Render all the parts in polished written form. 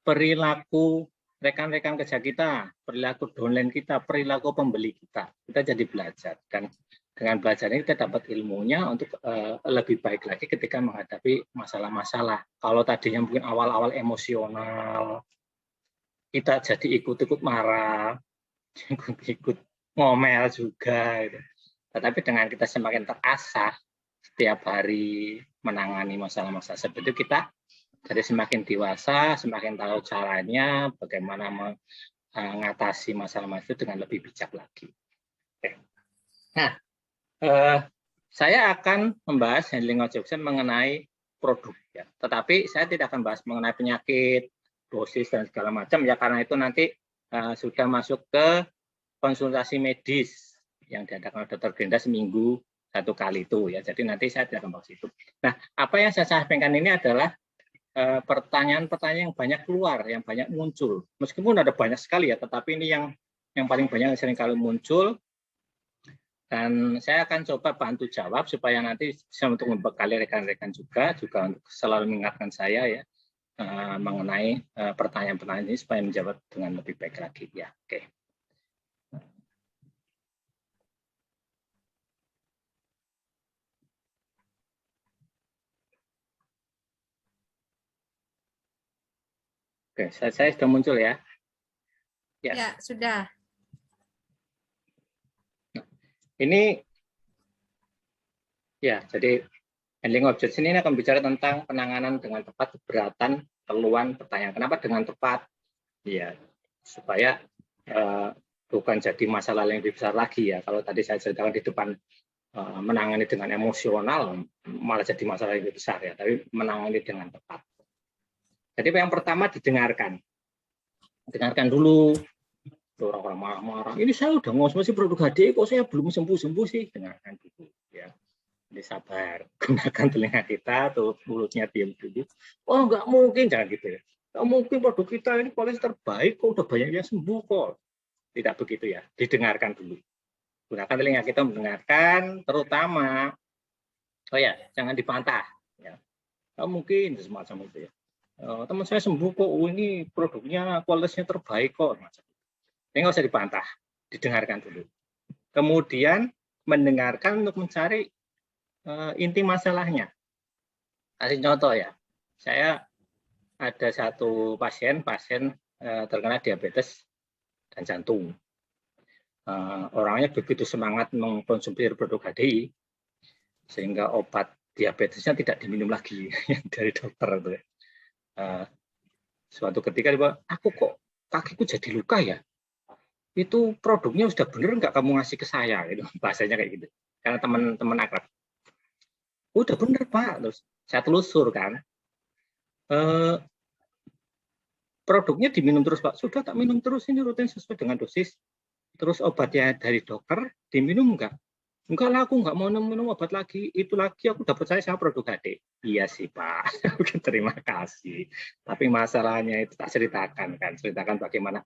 perilaku rekan-rekan kerja kita, perilaku downline kita, perilaku pembeli kita. Kita jadi belajar. Dan dengan belajar ini kita dapat ilmunya untuk lebih baik lagi ketika menghadapi masalah-masalah. Kalau tadinya mungkin awal-awal emosional, kita jadi ikut-ikut marah, ikut-ikut ngomel juga. Gitu. Tetapi dengan kita semakin terasah setiap hari menangani masalah-masalah seperti itu, kita jadi semakin dewasa, semakin tahu caranya, bagaimana mengatasi masalah-masalah itu dengan lebih bijak lagi. Oke. Nah, saya akan membahas handling objection mengenai produk, ya. Tetapi saya tidak akan bahas mengenai penyakit, dosis dan segala macam, ya karena itu nanti sudah masuk ke konsultasi medis yang diadakan oleh Dr. Brenda seminggu 1 kali itu, ya. Jadi nanti saya tidak akan bahas itu. Nah, apa yang saya sampaikan ini adalah pertanyaan-pertanyaan yang banyak keluar, yang banyak muncul. Meskipun ada banyak sekali ya, tetapi ini yang paling banyak yang sering kali muncul. Dan saya akan coba bantu jawab supaya nanti bisa untuk membekali rekan-rekan juga untuk selalu mengingatkan saya ya mengenai pertanyaan-pertanyaan ini supaya menjawab dengan lebih baik lagi ya. Oke. Oke, saya sudah muncul ya. Ya, sudah. Ini ya, jadi handling objection ini akan bicara tentang penanganan dengan tepat keberatan keluhan pertanyaan. Kenapa dengan tepat? Ya, supaya bukan jadi masalah yang lebih besar lagi ya. Kalau tadi saya ceritakan di depan menangani dengan emosional malah jadi masalah yang lebih besar ya. Tapi menangani dengan tepat. Jadi yang pertama didengarkan. Dengarkan dulu. Orang-orang marah-marah. Ini saya udah ngomong produk HD kok saya belum sembuh-sembuh sih. Dengarkan dulu ya. Jadi sabar. Gunakan telinga kita, tuh mulutnya diam dulu. Oh nggak mungkin, jangan gitu ya. Nggak mungkin produk kita ini kualitas terbaik kok udah banyak yang sembuh kok. Tidak begitu ya. Didengarkan dulu. Gunakan telinga kita mendengarkan, terutama oh ya jangan dibantah. Ya. Nggak mungkin semacam itu ya. Teman saya sembuh kok. Ini produknya kualitasnya terbaik kok. Ini nggak usah dibantah, didengarkan dulu. Kemudian mendengarkan untuk mencari inti masalahnya. Kasih contoh ya, saya ada satu pasien terkena diabetes dan jantung. Orangnya begitu semangat mengkonsumsi produk HDI, sehingga obat diabetesnya tidak diminum lagi dari dokter. Suatu ketika dia bilang, aku kok kakiku jadi luka ya? Itu produknya sudah bener nggak kamu ngasih ke saya? Gitu. Bahasanya kayak gitu. Karena teman-teman akrab. Udah bener Pak. Terus saya telusur kan. Produknya diminum terus Pak. Sudah tak minum terus, ini rutin sesuai dengan dosis. Terus obatnya dari dokter diminum enggak? Enggak lah, aku enggak mau minum obat lagi. Itu lagi aku dapat saya sama produk HD. Iya sih Pak. Terima kasih. Tapi masalahnya itu tak ceritakan kan. Ceritakan bagaimana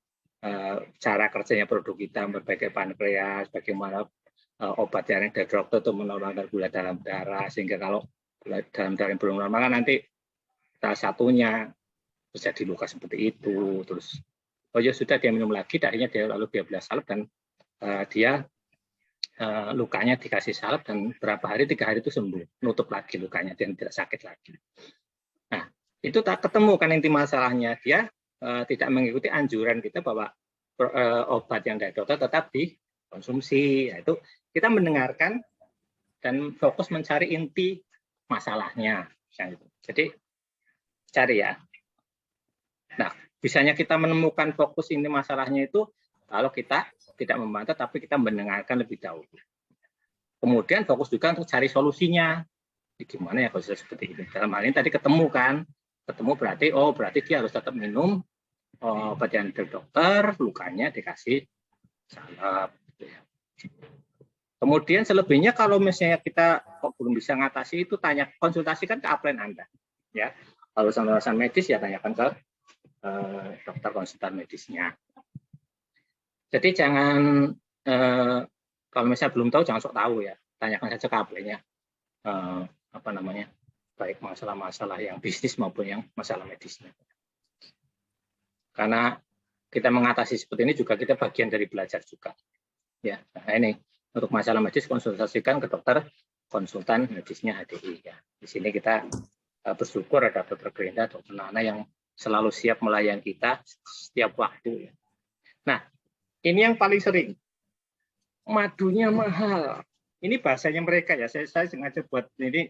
cara kerjanya produk kita berbagai pankreas, bagaimana obat yang dari dokter itu menurunkan gula dalam darah, sehingga kalau gula dalam darah belum normal nanti salah satunya terjadi luka seperti itu. Terus oh ya sudah dia minum lagi, akhirnya dia lalu dia belah salep dan dia lukanya dikasih salep dan berapa hari 3 hari itu sembuh, nutup lagi lukanya dan tidak sakit lagi. Nah itu tak ketemu kan inti masalahnya, dia tidak mengikuti anjuran kita bahwa obat yang dari dokter tetap dikonsumsi. Itu kita mendengarkan dan fokus mencari inti masalahnya. Jadi cari ya. Nah, bisanya kita menemukan fokus inti masalahnya itu kalau kita tidak membantah tapi kita mendengarkan lebih dahulu. Kemudian fokus juga untuk cari solusinya. Gimana ya kalau seperti ini? Dalam hal ini tadi ketemu kan, ketemu berarti dia harus tetap minum obat yang dari dokter, lukanya dikasih salep. Kemudian selebihnya kalau misalnya kita kok belum bisa ngatasi itu konsultasikan ke upline Anda. Ya, kalau urusan medis ya tanyakan ke dokter konsultan medisnya. Jadi jangan kalau misalnya belum tahu jangan sok tahu ya, tanyakan saja ke upline-nya baik masalah-masalah yang bisnis maupun yang masalah medisnya. Karena kita mengatasi seperti ini juga kita bagian dari belajar juga. Ya, nah ini untuk masalah medis konsultasikan ke dokter konsultan medisnya HDI ya. Di sini kita bersyukur ada Dr. Brenda, Dr. Nana yang selalu siap melayani kita setiap waktu. Ya. Nah, ini yang paling sering. Madunya mahal. Ini bahasanya mereka ya. Saya sengaja buat ini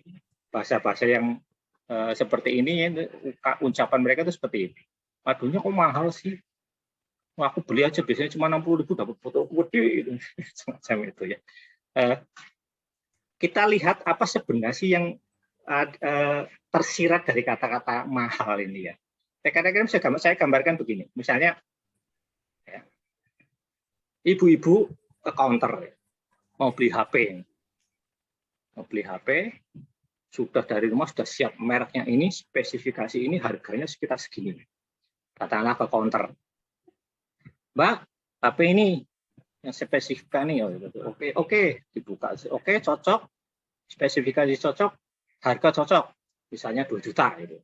bahasa-bahasa yang seperti ini. Ucapan mereka itu seperti ini. Madunya kok mahal sih? Wah, aku beli aja biasanya cuma 60.000 dapat foto gede gitu. Semacam itu ya. Kita lihat apa sebenarnya sih yang tersirat dari kata-kata mahal ini ya. Kadang-kadang saya gambarkan begini. Misalnya ya, ibu-ibu ke counter mau beli HP. Mau beli HP, sudah dari rumah sudah siap mereknya ini, spesifikasi ini, harganya sekitar segini. Katakanlah ke counter. Mbak, HP ini yang spesifikasi nih, oke, dibuka, oke, cocok, spesifikasi cocok, harga cocok, misalnya 2 juta itu,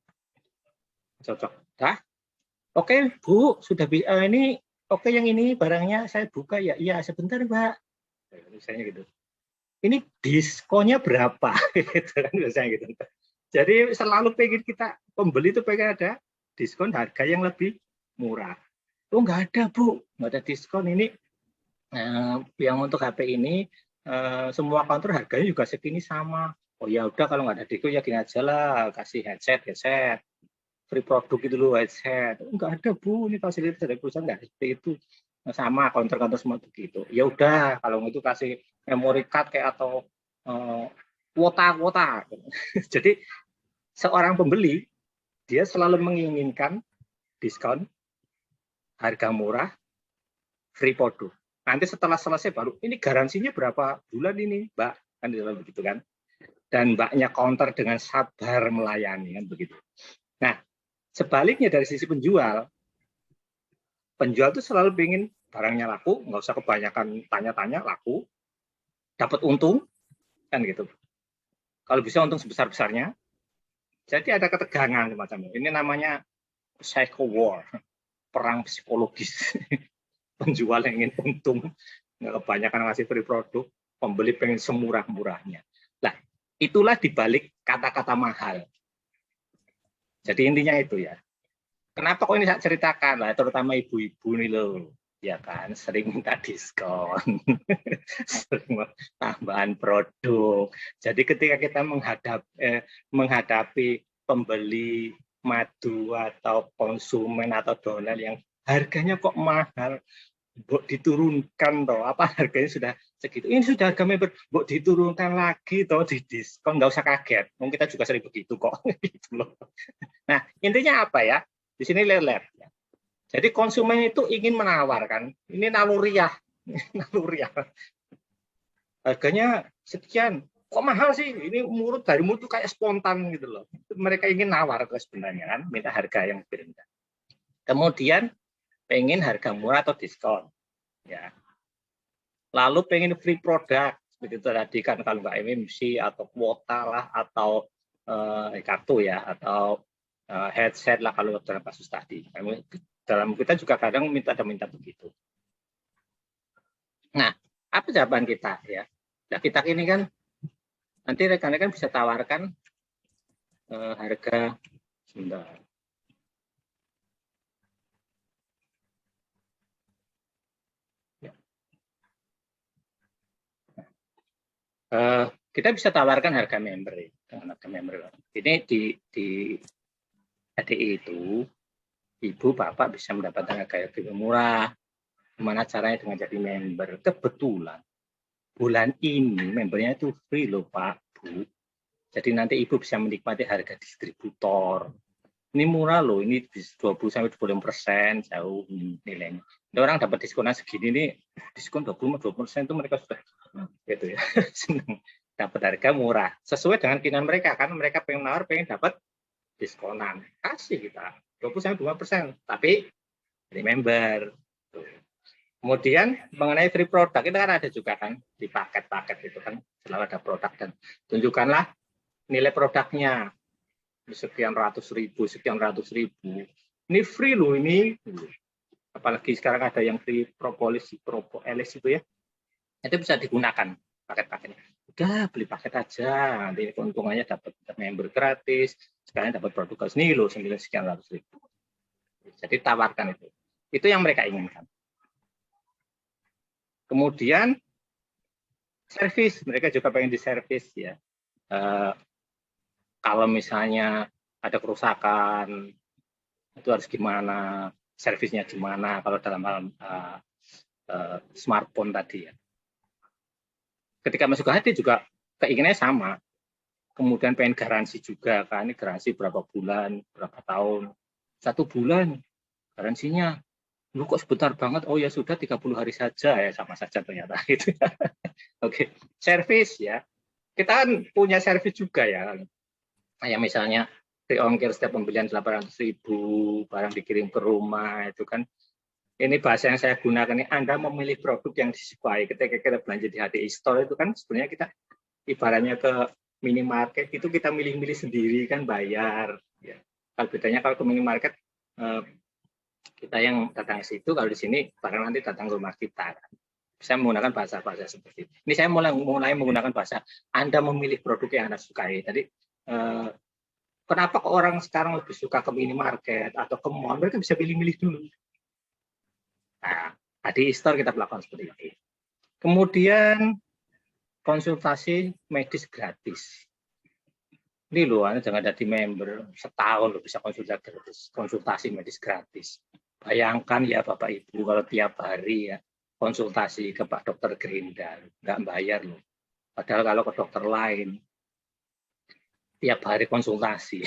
cocok, dah, oke Bu, sudah ini, oke yang ini barangnya saya buka ya, iya sebentar Mbak, misalnya gitu, ini diskonnya berapa, gitu kan biasanya gitu. Jadi selalu pengen kita pembeli itu pengen ada diskon harga yang lebih murah. Oh nggak ada Bu, nggak ada diskon ini. Yang untuk HP ini semua counter harganya juga segini sama. Oh ya udah kalau nggak ada diskon ya gini aja lah, kasih headset, free produk itu loh headset. Oh, nggak ada Bu, ini fasilitas dari perusahaan nggak seperti itu. Sama counter-counter semua begitu. Ya udah kalau itu kasih memory card kayak atau kuota. Jadi seorang pembeli dia selalu menginginkan diskon, harga murah, free produk. Nanti setelah selesai baru, ini garansinya berapa bulan ini, Mbak? Kan begitu kan. Dan Mbaknya counter dengan sabar melayani, kan begitu. Nah, sebaliknya dari sisi penjual itu selalu ingin barangnya laku, nggak usah kebanyakan tanya-tanya, laku, dapat untung, kan gitu. Kalau bisa untung sebesar-besarnya. Jadi ada ketegangan semacam ini. Ini namanya psycho war, perang psikologis. Penjual yang ingin untung, nggak kebanyakan ngasih free produk, pembeli pengen semurah-murahnya. Nah, itulah dibalik kata-kata mahal. Jadi intinya itu ya. Kenapa kok ini saya ceritakan lah, terutama ibu-ibu nih loh, ya kan, sering minta diskon, sering tambahan produk. Jadi ketika kita menghadapi pembeli madu atau konsumen atau donat yang harganya kok mahal, diturunkan toh, apa harganya sudah segitu, ini sudah harga member, diturunkan lagi toh, di diskon, nggak usah kaget, mungkin kita juga sering begitu kok. Gitu loh. Nah intinya apa ya, di sini lelet. Jadi konsumen itu ingin menawarkan, ini naluriah, harganya sekian, kok mahal sih, ini dari mulut kayak spontan gitu loh. Mereka ingin nawar sebenarnya kan, minta harga yang berbeda. Kemudian pengen harga murah atau diskon, ya. Lalu pengen free product, begitu tadi kan, kalau nggak MMC atau kuota lah, atau kartu ya, atau headset lah kalau dalam kasus tadi. Dalam kita juga kadang minta begitu. Nah, apa jawaban kita ya? Nah, kita ini kan nanti rekan-rekan bisa tawarkan harga sebentar. Kita bisa tawarkan harga member. Ini di HDI itu ibu bapak bisa mendapatkan harga yang lebih murah. Gimana caranya dengan jadi member? Kebetulan bulan ini membernya itu free loh Pak Bu. Jadi nanti ibu bisa menikmati harga distributor. Ini murah loh, ini 20-25% jauh nilainya. Ini orang dapat diskonan segini nih, diskon 20% itu mereka sudah gitu ya, senang dapat harga murah sesuai dengan keinginan mereka, kan mereka pengen dapat diskonan, kasih kita 20-25%, tapi dari member. Kemudian mengenai free product, itu kan ada juga kan di paket-paket itu kan selalu ada produk, dan tunjukkanlah nilai produknya sekian ratus ribu. Ini free loh ini. Apalagi sekarang ada yang free propolis itu ya. Itu bisa digunakan paket-paketnya. Udah beli paket aja, nanti keuntungannya dapat member gratis, sekalian dapat produk ini loh 9 sekian ratus ribu. Jadi tawarkan itu. Itu yang mereka inginkan. Kemudian servis, mereka juga pengen diservis ya. Kalau misalnya ada kerusakan, itu harus gimana, servisnya gimana kalau dalam hal smartphone tadi ya. Ketika masuk ke hati juga keinginannya sama. Kemudian pengen garansi juga kan, ini garansi berapa bulan, berapa tahun. 1 bulan garansinya. Lu kok sebentar banget? Oh ya sudah 30 hari saja ya, sama saja ternyata gitu. Oke, servis ya. Kita kan punya servis juga ya. Kayak misalnya free ongkir setiap pembelian 800.000, barang dikirim ke rumah itu kan. Ini bahasa yang saya gunakan ini, Anda memilih produk yang disukai. Ketika kita belanja di HDI Store itu kan sebenarnya kita ibaratnya ke minimarket itu kita milih-milih sendiri kan bayar. Ya. Kalau bedanya kalau ke minimarket kita yang datang ke situ, kalau di sini barang nanti datang ke rumah kita. Saya menggunakan bahasa-bahasa seperti ini. Ini saya mulai menggunakan bahasa Anda memilih produk yang Anda sukai. Jadi kenapa kok orang sekarang lebih suka ke minimarket atau ke mall? Mereka bisa pilih-milih dulu. Nah, di e-store kita melakukan seperti ini. Kemudian konsultasi medis gratis. Ini loh, Anda jangan jadi member setahun loh bisa konsultasi medis gratis. Bayangkan ya Bapak Ibu kalau tiap hari ya konsultasi ke Pak Dokter Gerindra, nggak bayar loh. Padahal kalau ke dokter lain tiap hari konsultasi,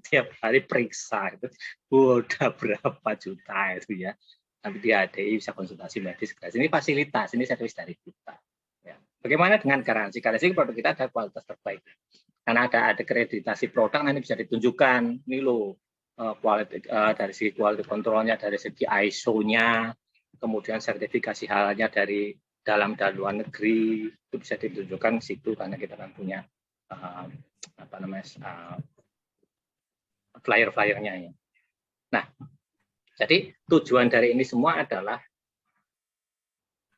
tiap hari periksa itu udah berapa juta itu ya. Nanti di HDI bisa konsultasi medis gratis. Ini fasilitas, ini servis dari kita. Ya. Bagaimana dengan garansi? Garansi produk kita ada kualitas terbaik. Karena ada akreditasi produk nanti bisa ditunjukkan. Ini loh dari segi quality kontrolnya, dari segi ISO-nya, kemudian sertifikasi halalnya dari dalam dan luar negeri itu bisa ditunjukkan di situ karena kita kan punya flyer-flyernya ya. Nah, jadi tujuan dari ini semua adalah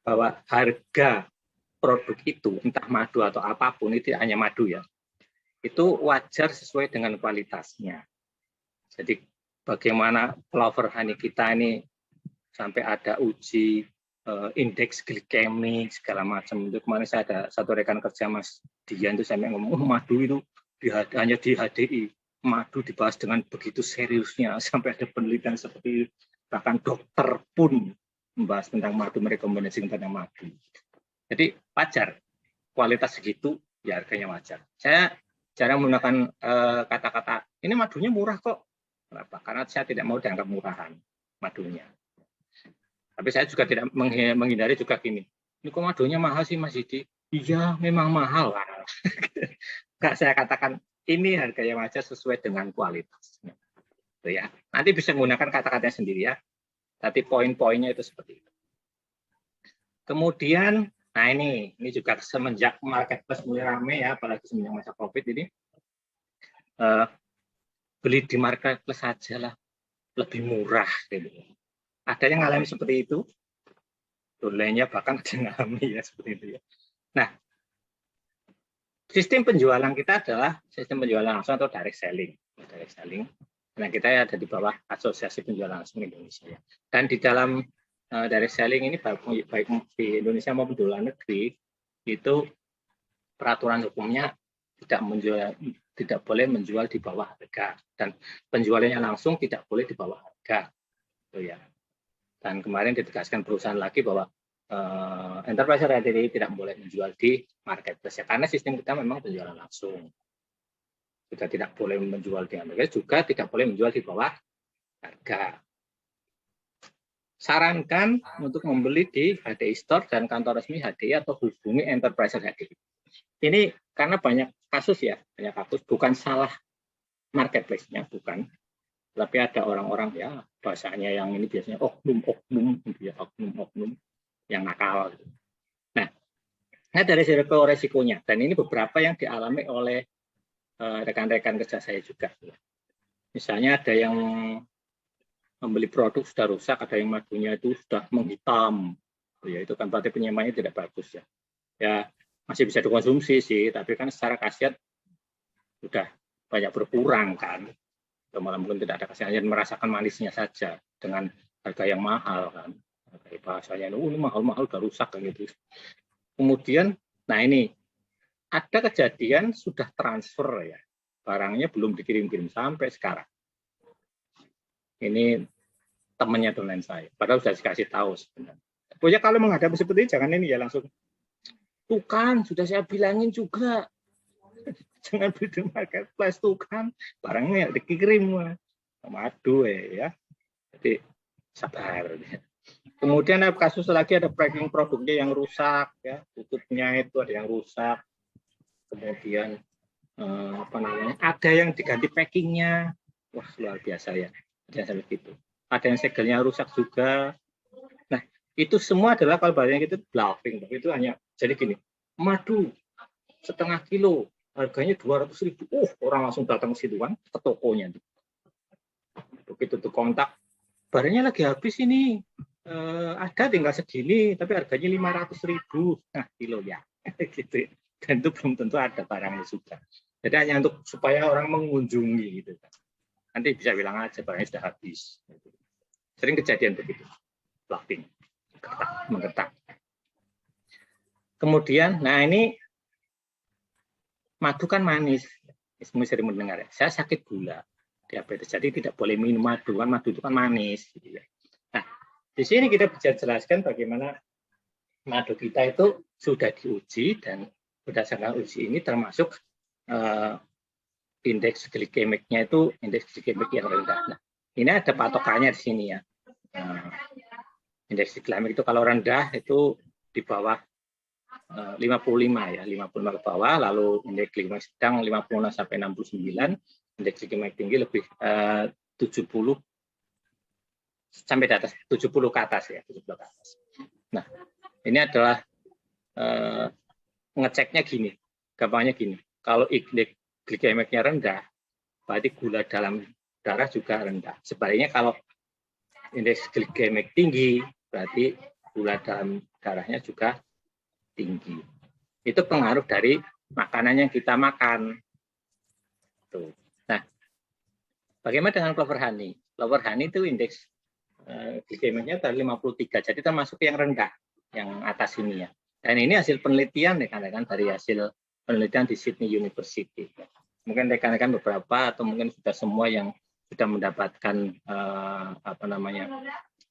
bahwa harga produk itu entah madu atau apapun itu hanya madu ya. Itu wajar sesuai dengan kualitasnya. Jadi bagaimana Clover Honey kita ini sampai ada uji indeks glikemik segala macam. Itu kemarin saya ada satu rekan kerja Mas Dian itu sampai ngomong, madu itu hanya di HDI. Madu dibahas dengan begitu seriusnya sampai ada penelitian seperti bahkan dokter pun membahas tentang madu, merekomendasikan tentang madu. Jadi wajar kualitas segitu ya harganya wajar. Saya jarang menggunakan kata-kata ini madunya murah kok. Kenapa? Karena saya tidak mau dianggap murahan madunya. Tapi saya juga tidak menghindari juga gini. Ini kok madunya mahal sih Mas Didi? Iya, memang mahal. Enggak, saya katakan ini harganya wajar sesuai dengan kualitasnya. Itu ya. Nanti bisa menggunakan kata-katanya sendiri ya. Tapi poin-poinnya itu seperti itu. Kemudian, nah ini juga semenjak marketplace mulai ramai ya, apalagi semenjak masa COVID ini, beli di marketplace saja lah, lebih murah gitu. Ada yang ngalami seperti itu, lainnya bahkan ada yang ngalami ya seperti itu ya. Nah, sistem penjualan kita adalah sistem penjualan langsung atau direct selling. Direct selling. Nah, kita ada di bawah Asosiasi Penjualan Langsung Indonesia. Ya. Dan di dalam direct selling ini baik di Indonesia maupun di luar negeri itu peraturan hukumnya tidak boleh menjual di bawah harga dan penjualannya langsung tidak boleh di bawah harga. Itu ya. Dan kemarin ditegaskan perusahaan lagi bahwa enterprise RRD tidak boleh menjual di marketplace ya, karena sistem kita memang penjualan langsung. Juga tidak boleh menjual di Amerika, juga tidak boleh menjual di bawah harga. Sarankan untuk membeli di HDI Store dan kantor resmi HDI atau hubungi enterprise HDI. Ini karena banyak kasus ya, banyak kasus bukan salah marketplace-nya, bukan. Tapi ada orang-orang ya bahasanya yang ini biasanya oknum gitu ya, oknum yang nakal. Nah, dari resikonya dan ini beberapa yang dialami oleh rekan-rekan kerja saya juga. Misalnya ada yang membeli produk sudah rusak, ada yang madunya itu sudah menghitam, ya itu kan berarti penyimpanannya tidak bagus ya. Ya masih bisa dikonsumsi sih, tapi kan secara khasiat sudah banyak berkurang kan. Malah mungkin tidak ada khasiatnya, merasakan manisnya saja dengan harga yang mahal kan. Kayak bahasanya ini mahal-mahal udah rusak kan gitu. Kemudian, nah ini ada kejadian sudah transfer ya, barangnya belum dikirim-kirim sampai sekarang. Ini temannya dosen saya, padahal sudah dikasih tahu sebenarnya. Pokoknya kalau menghadapi seperti ini jangan ini ya langsung. Tuh kan, sudah saya bilangin juga. Jangan beli di marketplace tuh kan, barangnya dikirim madu ya. Jadi sabar. Kemudian ada kasus lagi, ada packing produknya yang rusak ya, tutupnya itu ada yang rusak. Kemudian ada yang diganti packingnya, wah luar biasa ya. Ada gitu. Ada yang segelnya rusak juga. Nah itu semua adalah kalau bahasanya gitu bluffing. Itu hanya jadi gini, madu setengah kilo harganya 200.000. Orang langsung datang ke situ kan, ke tokonya. Begitu tuh kontak, barangnya lagi habis ini. Ada tinggal segini, tapi harganya 500.000 kilo ya. Gitu. Dan itu belum tentu ada barangnya sudah. Jadi hanya untuk supaya orang mengunjungi gitu. Nanti bisa bilang aja barangnya sudah habis. Sering kejadian begitu. Bluffing. Menggetak. Kemudian, nah ini madu kan manis. Semua sering mendengar ya. Saya sakit gula, diabetes, jadi tidak boleh minum madu. Kan madu itu kan manis. Gitu ya. Nah, di sini kita bisa jelaskan bagaimana madu kita itu sudah diuji dan berdasarkan uji ini termasuk indeks glikemiknya itu indeks glikemik yang rendah. Nah, ini ada patokannya di sini ya. Indeks glikemik itu kalau rendah itu di bawah 55 ya, 55 ke bawah, lalu indeks glikemik sedang 56 sampai 69, indeks glikemik tinggi lebih 70 sampai di atas 70 ke atas ya, 70 ke atas. Nah, ini adalah ngeceknya gini, gampangnya gini. Kalau indeks glikemiknya rendah, berarti gula dalam darah juga rendah. Sebaliknya kalau indeks glikemik tinggi, berarti gula dalam darahnya juga tinggi. Itu pengaruh dari makanan yang kita makan. Tuh. Nah, bagaimana dengan clover honey? Clover honey itu indeks glikemiknya dari 53, jadi termasuk yang rendah, yang atas ini ya. Dan ini hasil penelitian rekan-rekan dari hasil penelitian di Sydney University. Mungkin rekan-rekan beberapa atau mungkin sudah semua yang sudah mendapatkan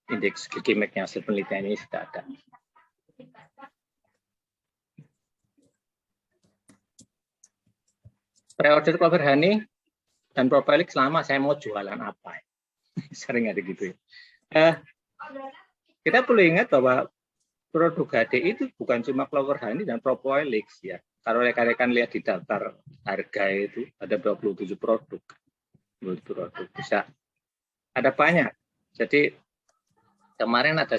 indeks glikemiknya hasil penelitian ini sudah ada. Pre-order clover honey dan propolis selama saya mau jualan apa? Sering ada gitu ya. Kita perlu ingat bahwa produk HDI itu bukan cuma clover honey dan propolis ya. Kalau rekan-rekan lihat di daftar harga itu ada 27 produk. Bisa ada banyak. Jadi kemarin ada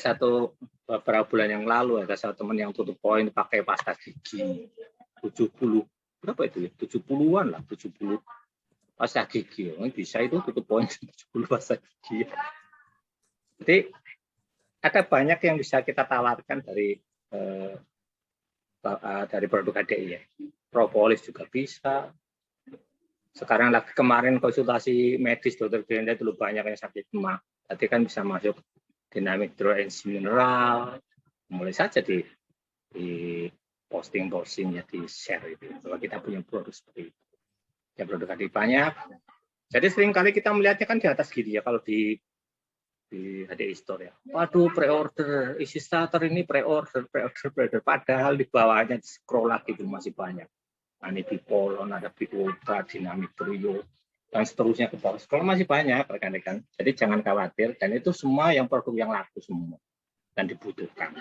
beberapa bulan yang lalu ada satu teman yang tutup poin pakai pasta gigi 70 berapa itu ya? 70-an lah, 70 pasta gigi. Bisa itu tutup poin 70 pasta gigi. Jadi ada banyak yang bisa kita tawarkan dari produk HDI ya. Propolis juga bisa. Sekarang lagi kemarin konsultasi medis dokter Brenda dulu banyak yang sakit mah. Tadi kan bisa masuk dinamik hydroenzim mineral. Mulai saja di posting ya, di share itu. Kalau kita punya produk seperti itu. Ya produk HDI banyak. Jadi seringkali kita melihatnya kan di atas gini ya kalau di HDI Store ya. Waduh, pre-order, isi starter ini pre-order. Padahal di bawahnya di scroll lagi itu masih banyak. Anipipolon, ada Biota, Dinamik Trio, dan seterusnya ke bawah. Scroll masih banyak, rekan-rekan. Jadi jangan khawatir, dan itu semua yang produk yang laku semua dan dibutuhkan.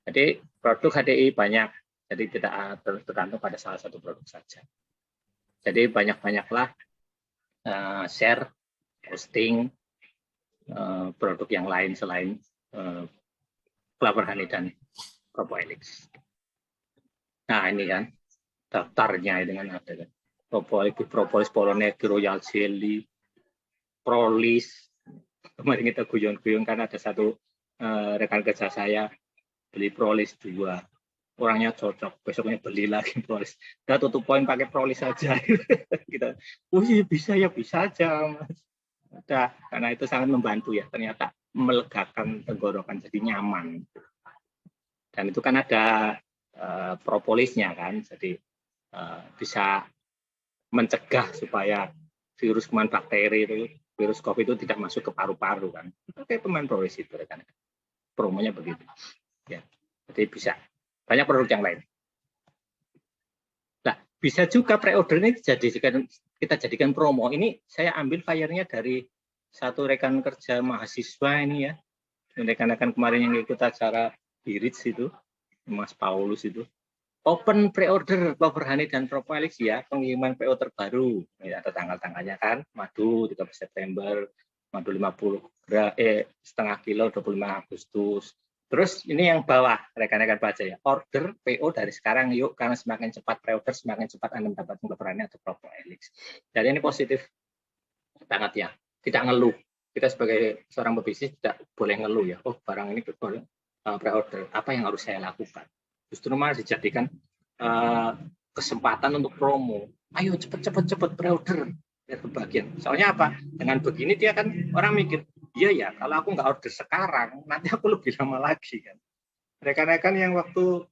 Jadi produk HDI banyak, jadi tidak tergantung pada salah satu produk saja. Jadi banyak-banyaklah share, posting, produk yang lain selain clover honey dan propolis. Nah ini kan daftarnya dengan ada kan propolis polonese, royal jelly, prolis, Kemarin kita guyon-guyon kan ada satu rekan kerja saya beli Prolis 2. Orangnya cocok, besoknya beli lagi Prolis. Udah tutup poin pakai Prolis saja. Kita, oh iya bisa aja, Mas. Udah, karena itu sangat membantu ya. Ternyata melegakan tenggorokan, jadi nyaman. Dan itu kan ada propolisnya kan, jadi bisa mencegah supaya virus kuman bakteri itu, virus COVID itu tidak masuk ke paru-paru kan. Oke, pemain Propolis itu kan. Promonya begitu. Ya, jadi bisa. Banyak produk yang lain. Nah, bisa juga pre-order ini kita jadikan promo. Ini saya ambil fire-nya dari satu rekan kerja mahasiswa ini ya. Rekan-rekan kemarin yang ikut acara Birits itu, Mas Paulus itu. Open pre-order Clover Honey dan Propolis ya, pengiriman PO terbaru. Ini ada tanggal-tanggalnya kan, madu 13 September, madu 50 setengah kilo 25 Agustus. Terus ini yang bawah, rekan-rekan baca ya, order PO dari sekarang yuk, karena semakin cepat pre-order, semakin cepat Anda mendapatkan Clover Honey atau Propolis. Jadi ini positif banget ya, tidak ngeluh. Kita sebagai seorang pebisnis tidak boleh ngeluh ya, oh barang ini pre-order, apa yang harus saya lakukan? Justru malah dijadikan kesempatan untuk promo. Ayo cepet pre-order biar kebagian. Soalnya apa? Dengan begini dia kan orang mikir, iya ya, kalau aku nggak order sekarang, nanti aku lebih lama lagi kan. Rekan-rekan yang waktu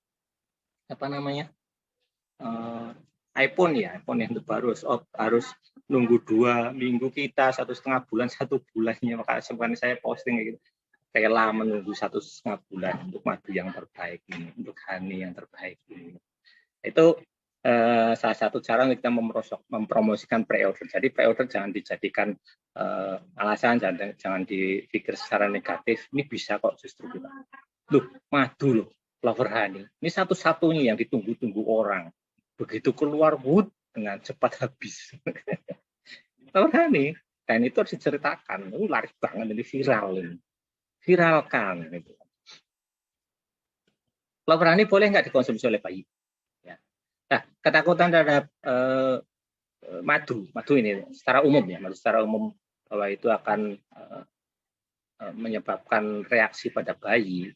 apa namanya iPhone yang terbaru harus nunggu 2 minggu kita, 1,5 bulan, 1 bulannya. Maka sebenarnya saya posting gitu. Rela menunggu 1,5 bulan untuk madu yang terbaik ini, untuk honey yang terbaik ini. Itu salah satu cara kita mempromosikan pre-order. Jadi pre-order jangan dijadikan alasan, jangan dipikir secara negatif. Ini bisa kok justru kita. Loh, madu loh, Clover Honey. Ini satu-satunya yang ditunggu-tunggu orang. Begitu keluar wood dengan cepat habis. Clover Honey, dan itu harus diceritakan. Laris banget, ini viral ini. Viralkan. Gitu. Clover Honey boleh nggak dikonsumsi oleh bayi? Ya. Nah, ketakutan terhadap madu ini secara umum ya, secara umum bahwa itu akan menyebabkan reaksi pada bayi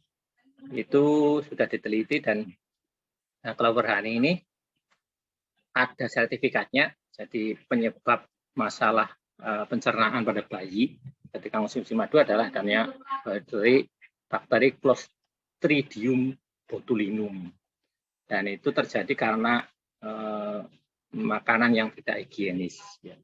itu sudah diteliti dan Clover Honey ini ada sertifikatnya, jadi penyebab masalah pencernaan pada bayi ketika konsumsi madu adalah adanya bakteri Clostridium botulinum. Dan itu terjadi karena makanan yang tidak higienis. Ya.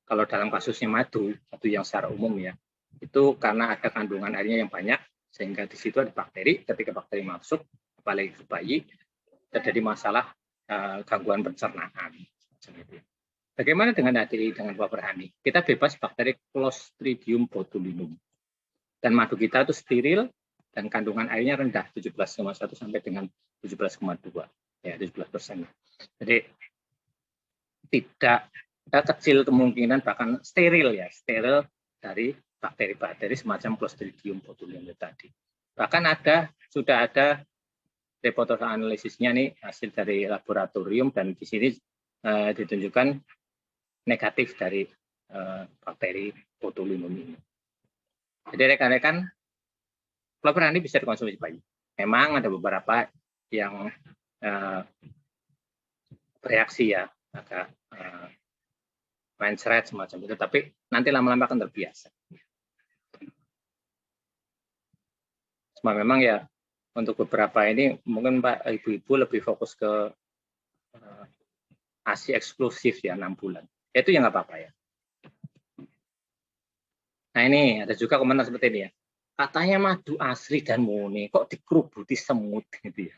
Kalau dalam kasusnya madu yang secara umum ya, itu karena ada kandungan airnya yang banyak, sehingga di situ ada bakteri. Ketika bakteri masuk, apalagi ke bayi, terjadi masalah gangguan pencernaan. Bagaimana dengan Clover Honey? Kita bebas bakteri Clostridium botulinum. Dan madu kita itu steril dan kandungan airnya rendah, 17,1 sampai dengan 17,2. Ya, 17%. Jadi tidak kecil kemungkinan bahkan steril dari bakteri-bakteri semacam Clostridium botulinum tadi. Bahkan sudah ada reporter analisisnya nih, hasil dari laboratorium, dan di sini ditunjukkan negatif dari bakteri botulinum ini. Jadi rekan-rekan, Clover Honey bisa dikonsumsi bayi. Memang ada beberapa yang bereaksi ya, agak mencret semacam itu, tapi nanti lama-lama akan terbiasa. Cuma memang ya untuk beberapa ini mungkin Pak Ibu-Ibu lebih fokus ke ASI eksklusif ya 6 bulan. Itu ya nggak apa-apa ya. Nah ini ada juga komentar seperti ini ya. Katanya madu asli dan murni kok dikerubuti semut gitu ya.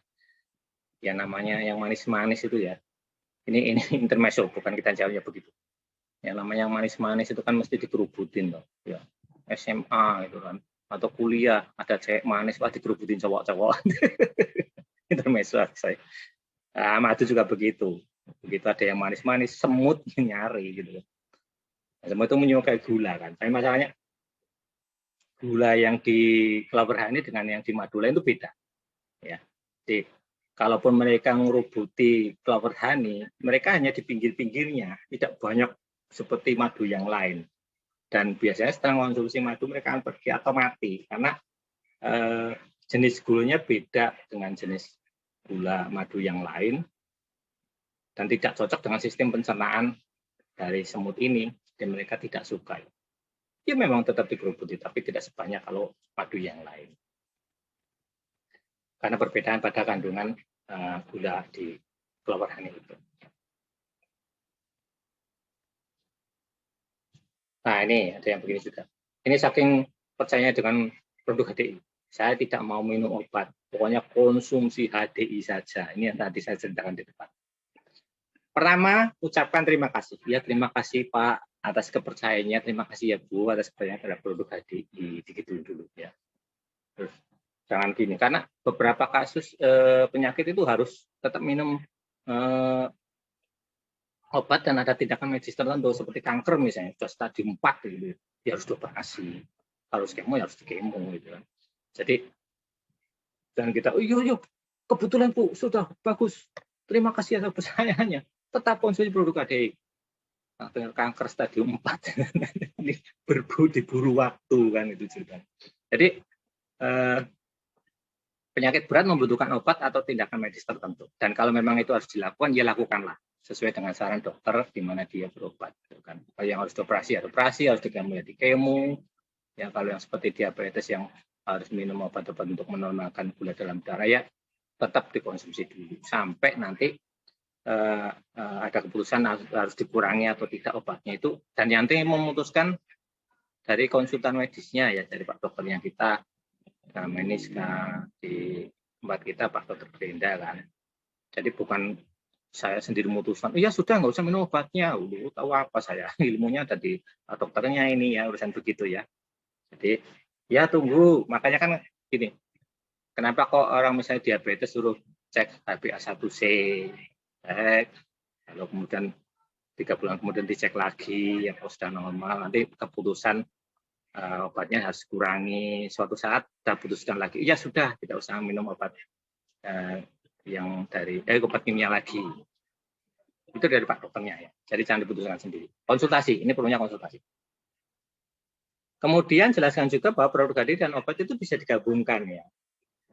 Ya namanya yang manis-manis itu ya. Ini intermezzo, bukan kita jawabnya begitu. Ya namanya yang manis-manis itu kan mesti dikerubutin loh. Ya. SMA gitu kan. Atau kuliah ada cewek manis wah dikerubutin cowok-cowok. Intermezzo saya. Nah, madu juga begitu. Begitu ada yang manis-manis, semut nyari gitu. Semut itu menyukai gula kan. Tapi masalahnya gula yang di Clover Honey dengan yang di madu lain itu beda. Ya. Jadi, kalaupun mereka ngerubuti Clover Honey, mereka hanya di pinggir-pinggirnya, tidak banyak seperti madu yang lain. Dan biasanya setelah konsumsi madu mereka akan pergi atau mati karena jenis gulanya beda dengan jenis gula madu yang lain dan tidak cocok dengan sistem pencernaan dari semut ini dan mereka tidak suka. Ya memang tetap dikerubuti tapi tidak sebanyak kalau madu yang lain. Karena perbedaan pada kandungan gula di flower honey itu. Nah ini ada yang begini juga. Ini saking percaya dengan produk HDI. Saya tidak mau minum obat. Pokoknya konsumsi HDI saja. Ini yang tadi saya ceritakan di depan. Pertama, ucapkan terima kasih. Ya terima kasih Pak atas kepercayaannya. Terima kasih ya Bu atas kepercayaan terhadap produk HDI. Begitu dulu ya. Terus jangan gini. Karena beberapa kasus penyakit itu harus tetap minum obat dan ada tindakan medis tertentu seperti kanker misalnya sudah stadium 4 gitu ya harus dioperasi, harus kemo ya harus di kemo gitu kan. Jadi dan kita iya kebetulan Bu sudah bagus, terima kasih atas percayaannya, tetap konsumsi produk HDI. Nah, dengan kanker stadium 4 ini diburu waktu kan itu juga. Jadi penyakit berat membutuhkan obat atau tindakan medis tertentu dan kalau memang itu harus dilakukan ya lakukanlah sesuai dengan saran dokter di mana dia berobat gitu kan. Kalau yang harus dioperasi harus di kemo ya kalau yang seperti diabetes yang harus minum obat-obat untuk menormalkan gula dalam darah ya tetap dikonsumsi dulu sampai nanti ada keputusan harus dikurangi atau tidak obatnya itu dan nanti memutuskan dari konsultan medisnya ya dari Pak dokternya kita ini di tempat kita Pak Dokter Brenda kan. Jadi bukan saya sendiri memutuskan, iya sudah nggak usah minum obatnya, tahu apa saya, ilmunya ada di dokternya ini ya, urusan begitu ya. Jadi ya tunggu, makanya kan gini, kenapa kok orang misalnya diabetes suruh cek HbA1c, cek, lalu kemudian 3 bulan kemudian dicek lagi, yang sudah normal, nanti keputusan obatnya harus kurangi, suatu saat kita putuskan lagi, ya sudah tidak usah minum obat yang dari obat kimia lagi. Itu dari Pak dokternya ya. Jadi jangan diputuskan sendiri. Konsultasi, ini perlunya konsultasi. Kemudian jelaskan juga bahwa produk HDI dan obat itu bisa digabungkan ya.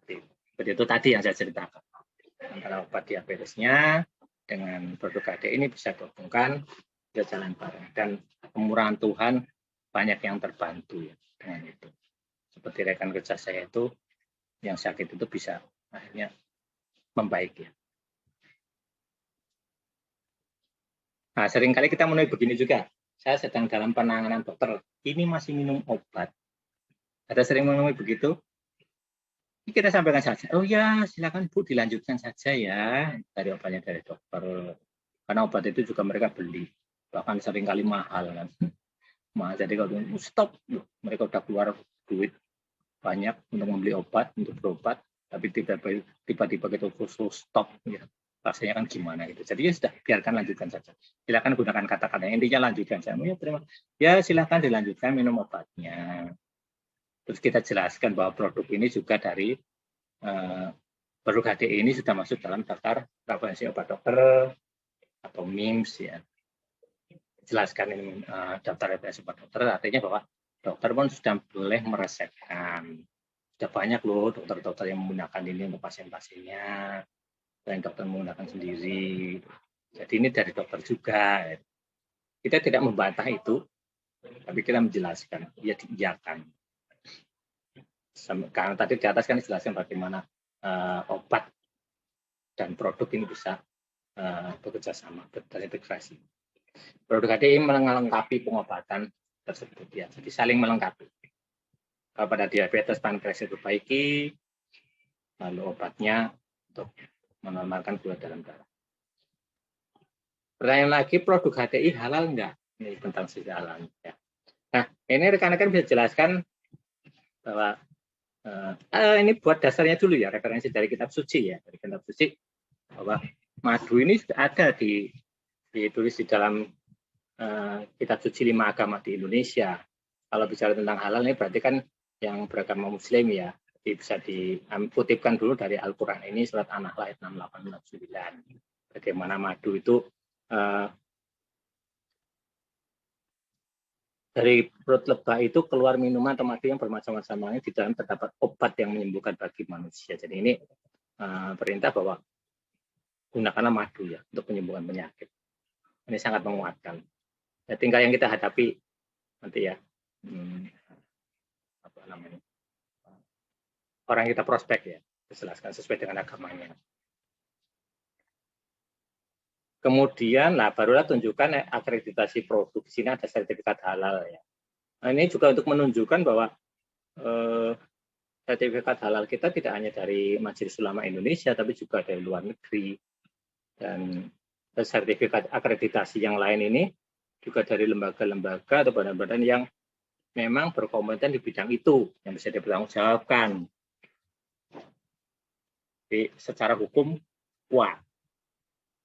Seperti itu tadi yang saya ceritakan. Antara obat diabetesnya dengan produk HDI ini bisa digabungkan, bisa jalan bareng. Dan kemurahan Tuhan banyak yang terbantu ya dengan itu. Seperti rekan kerja saya itu yang sakit itu bisa akhirnya membaik ya. Nah, seringkali kita mulai begini juga. Saya sedang dalam penanganan dokter, ini masih minum obat. Ada sering menemui begitu? Ini kita sampaikan saja. Oh ya, silakan Bu dilanjutkan saja ya dari obatnya dari dokter. Karena obat itu juga mereka beli, bahkan seringkali mahal kan. Mahal. Jadi kalau stop, mereka udah keluar duit banyak untuk membeli obat, untuk berobat, tapi tiba-tiba kita khusus stop ya. Rasanya kan gimana gitu. Jadi ya sudah biarkan lanjutkan saja. Silakan gunakan kata-kata intinya lanjutkan saja. Ya terima. Ya silakan dilanjutkan minum obatnya. Terus kita jelaskan bahwa produk ini juga dari produk HDI ini sudah masuk dalam daftar referensi obat dokter atau MIMS ya. Jelaskan ini daftar referensi obat dokter artinya bahwa dokter pun sudah boleh meresepkan. Sudah banyak loh dokter-dokter yang menggunakan ini untuk pasien-pasiennya. Dan dokter menggunakan sendiri. Jadi ini dari dokter juga. Kita tidak membantah itu, tapi kita menjelaskan, ya diiyakan. Karena tadi di atas kan dijelaskan bagaimana obat dan produk ini bisa bekerja sama, terintegrasi. Produk HDI melengkapi pengobatan tersebut ya, jadi saling melengkapi. Pada diabetes pankreas diperbaiki, lalu obatnya untuk menormalkan gula dalam darah. Pertanyaan lagi, produk HDI halal enggak? Ini tentang sisi halal. Ya. Nah, ini rekan-rekan bisa jelaskan bahwa ini buat dasarnya dulu ya, referensi dari kitab suci ya, dari kitab suci bahwa madu ini sudah ada ditulis di dalam kitab suci 5 agama di Indonesia. Kalau bicara tentang halal ini berarti kan yang beragama Muslim ya. Jadi bisa dikutipkan dulu dari Al-Quran ini surat An-Nahl ayat 68-69. Bagaimana madu itu dari perut lebah itu keluar minuman atau madu yang bermacam-macam, lain di dalam terdapat obat yang menyembuhkan bagi manusia. Jadi ini perintah bahwa gunakanlah madu ya untuk penyembuhan penyakit. Ini sangat menguatkan. Ya, tinggal yang kita hadapi nanti ya, apa namanya, orang kita prospek ya, dijelaskan sesuai dengan agamanya. Kemudian, nah barulah tunjukkan akreditasi produk. Di sini ada sertifikat halal ya. Nah, ini juga untuk menunjukkan bahwa sertifikat halal kita tidak hanya dari Majelis Ulama Indonesia, tapi juga dari luar negeri. Dan sertifikat akreditasi yang lain ini juga dari lembaga-lembaga atau badan-badan yang memang berkompeten di bidang itu, yang bisa dipertanggungjawabkan. Jadi secara hukum kuat.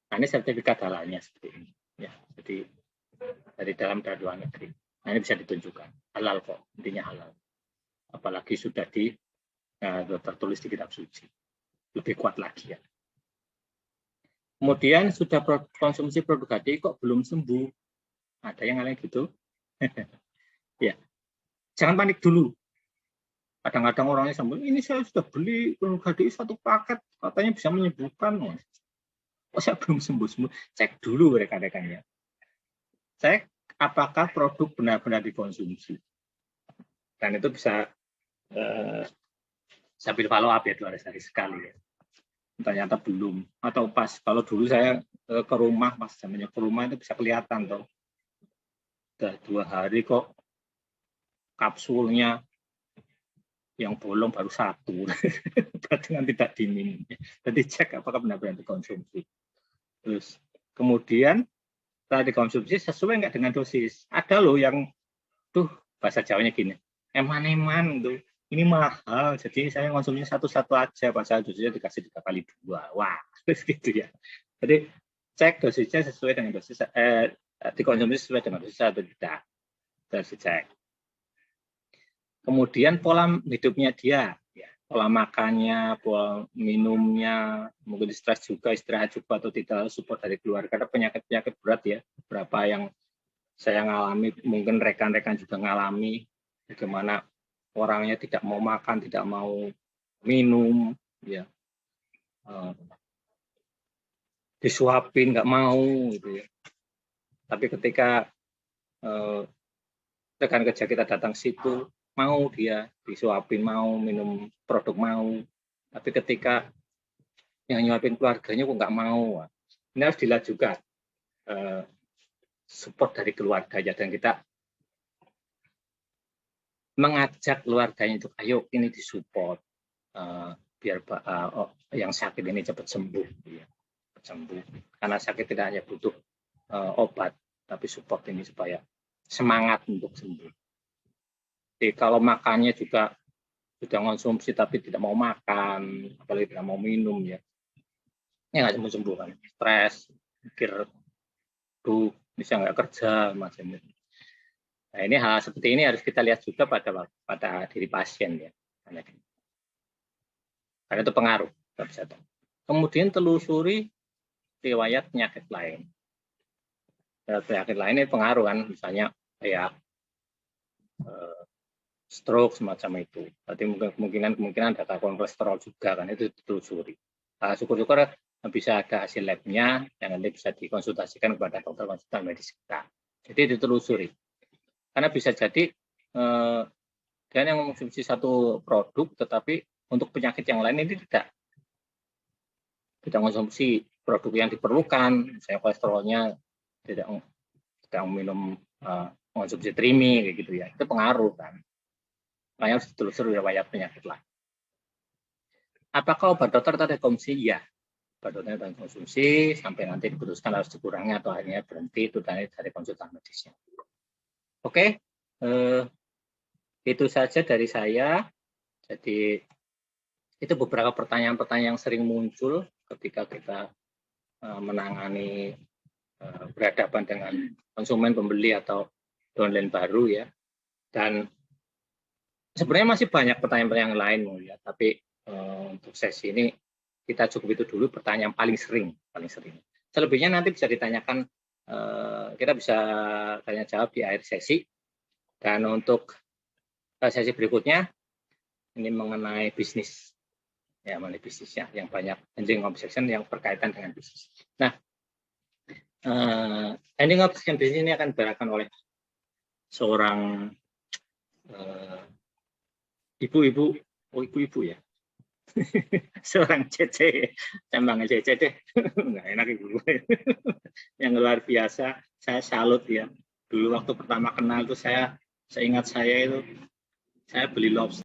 Nah, ini sertifikat halalnya seperti ini. Ya, jadi dari dalam dan luar negeri. Nah, ini bisa ditunjukkan. Halal kok, intinya halal. Apalagi sudah tertulis di kitab suci. Lebih kuat lagi ya. Kemudian sudah konsumsi produk HD kok belum sembuh. Ada yang lain gitu. Ya. Jangan panik dulu. Kadang-kadang orangnya sembuh, ini saya sudah beli produk HD 1 paket, katanya bisa menyembuhkan. Oh, saya belum sembuh-sembuh. Cek dulu rekan-rekannya. Cek apakah produk benar-benar dikonsumsi. Dan itu bisa sambil follow up ya 2 hari sekali ya. Ternyata belum. Atau pas kalau dulu saya ke rumah, pas zamannya ke rumah itu bisa kelihatan toh. Udah 2 hari kok kapsulnya yang bolong baru 1. Berarti kan tidak diminum. Jadi cek apakah benar-benar dikonsumsi. Terus kemudian setelah dikonsumsi sesuai nggak dengan dosis. Ada loh yang bahasa Jawanya gini, eman-eman tuh ini mahal, jadi saya konsumsi 1 aja, padahal dosisnya dikasih 3 kali 2. Wah, gitu ya. Jadi cek dosisnya sesuai dengan dosis, dikonsumsi sesuai dengan dosis atau tidak. Harus dicek. Kemudian pola hidupnya dia, ya, pola makannya, pola minumnya, mungkin stres juga, istirahat juga atau tidak, support dari keluarga. Karena penyakit-penyakit berat ya, beberapa yang saya ngalami, mungkin rekan-rekan juga ngalami, bagaimana orangnya tidak mau makan, tidak mau minum, ya, disuapin nggak mau, gitu ya. Tapi ketika rekan kerja kita datang situ, mau dia disuapin, mau minum produk, mau. Tapi ketika yang nyuapin keluarganya kok nggak mau. Ini harus dilihat juga support dari keluarganya, dan kita mengajak keluarganya untuk ayo ini disupport biar yang sakit ini cepat sembuh, ya. Sembuh. Karena sakit tidak hanya butuh obat, tapi support ini supaya semangat untuk sembuh. Jadi kalau makannya juga sudah konsumsi tapi tidak mau makan, apalagi tidak mau minum, ya nggak sembuh kan, stres, mikir, bisa nggak kerja, macam itu. Nah, ini hal seperti ini harus kita lihat juga pada diri pasien ya, karena itu pengaruh. Kemudian telusuri riwayat penyakit lain. Penyakit lain ini pengaruh kan, misalnya kayak stroke semacam itu. Berarti kemungkinan ada kolesterol juga kan, itu ditelusuri. Syukur-syukur bisa ada hasil labnya yang nanti bisa dikonsultasikan kepada dokter konsultan medis kita. Jadi ditelusuri. Karena bisa jadi dia yang mengkonsumsi satu produk, tetapi untuk penyakit yang lain ini tidak mengkonsumsi produk yang diperlukan, misalnya kolesterolnya tidak minum mengkonsumsi trimi kayak gitu ya, itu pengaruh kan. Makanya harus ditelusuri riwayat penyakit lain. Apakah obat dokter tadi konsumsi? Ya, obat dokter tadi konsumsi sampai nanti diputuskan harus dikurangi atau akhirnya berhenti, itu dari konsultan medisnya. Oke, itu saja dari saya. Jadi itu beberapa pertanyaan-pertanyaan yang sering muncul ketika kita menangani berhadapan dengan konsumen, pembeli atau downline baru ya. Dan sebenarnya masih banyak pertanyaan-pertanyaan lain ya, tapi untuk sesi ini kita cukup itu dulu pertanyaan paling sering. Selebihnya nanti bisa ditanyakan, kita bisa tanya jawab di akhir sesi Dan untuk sesi berikutnya ini mengenai bisnis, ya mengenai bisnisnya yang banyak ending objection yang berkaitan dengan bisnis. Nah, ending objection bisnis ini akan diberikan oleh seorang ibu-ibu ya, seorang CC, saya panggil CC deh, nggak enak ibu, yang luar biasa. Saya salut ya. Dulu waktu pertama kenal itu saya ingat saya beli lobster